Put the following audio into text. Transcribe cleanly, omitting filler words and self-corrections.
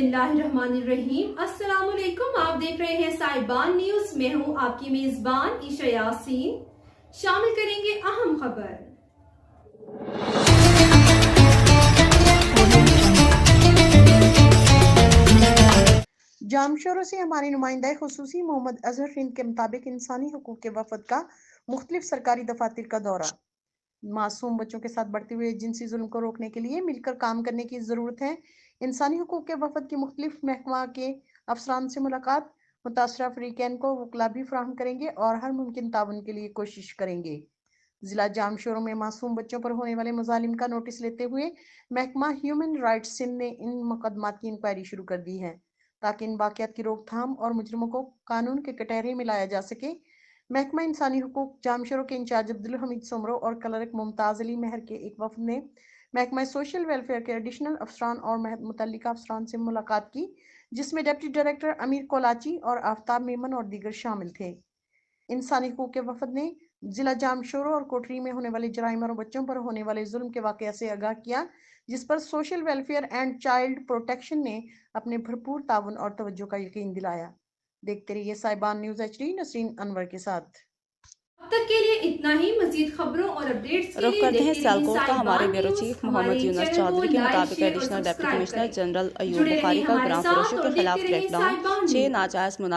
बिस्मिल्लाहिर्रहमानिर्रहीम। अस्सलाम वालेकुम। आप देख रहे हैं साहिबान न्यूज। मैं हूं आपकी मेजबान ईशा यासीन। शामिल करेंगे अहम खबर। जामशोरों से हमारी नुमाइंदा खुसूसी मोहम्मद अजहर हिंद के मुताबिक इंसानी हकूक के वफद का मुख्तलिफ सरकारी दफातर का दौरा। मासूम बच्चों के साथ बढ़ते हुए जिनसी जुल्म को रोकने के लिए मिलकर काम करने की ज़रूरत है। इंसानी हकूक के वफद की मुख्तलिफ महकमा के अफसरान से मुलाकात, मुतासरा फरीकैन को वकला भी फराहम करेंगे और हर मुमकिन ताउन के लिए कोशिश करेंगे। जिला जामशोरों में मासूम बच्चों पर होने वाले मजालिम का नोटिस लेते हुए महकमा ह्यूमन राइट्स सिंध ने इन मुकदमात की इंक्वायरी शुरू कर दी है ताकि इन वाक़यात की रोकथाम और मुजरिमों को कानून के कटहरे में लाया जा सके। महकमा इंसानी हकूक जामशोरों के इंचार्ज अब्दुल हमीद सुमरो और क्लर्क मुमताज़ अली महर के एक वफद ने महकमा सोशल वेलफेयर के एडिशनल अफसरान और मुतल्लिका अफसरान से मुलाकात की, जिसमें डिप्टी डायरेक्टर अमीर कोलाची और आफ्ताब मेमन और दीगर शामिल थे। इंसानी हकूक के वफद ने जिला जामशोरों और कोटरी में होने वाले जराइम और बच्चों पर होने वाले जुल्म के वाक़या से आगाह किया, जिस पर social welfare and child protection ने अपने भरपूर ताउन और तवज्जो का यकीन दिलाया। देखते रहिए साहिबान न्यूज़ HD नसरीन अनवर के साथ। अब तक के लिए इतना ही। मजीद खबरों और अपडेट्स के रुख लिए करते हैं देखते सियालकोट रहिए का। हमारे साहिबान ब्यूरो न्यूज़। चीफ मोहम्मद हमारे यूनुस चैनल को चौधरी के लाइक, मुताबिक शेयर और एडिशनल डिप्टी सब्सक्राइब कमिश्नर करें। जनरल अयूब जुड़े बुखारी रहिए का हमारे ग्राम साथ फरोशों और के खिलाफ देखते रहिए क्रैकडाउन। साहिबान 6 न्यूज़। नाजायज मुनाफा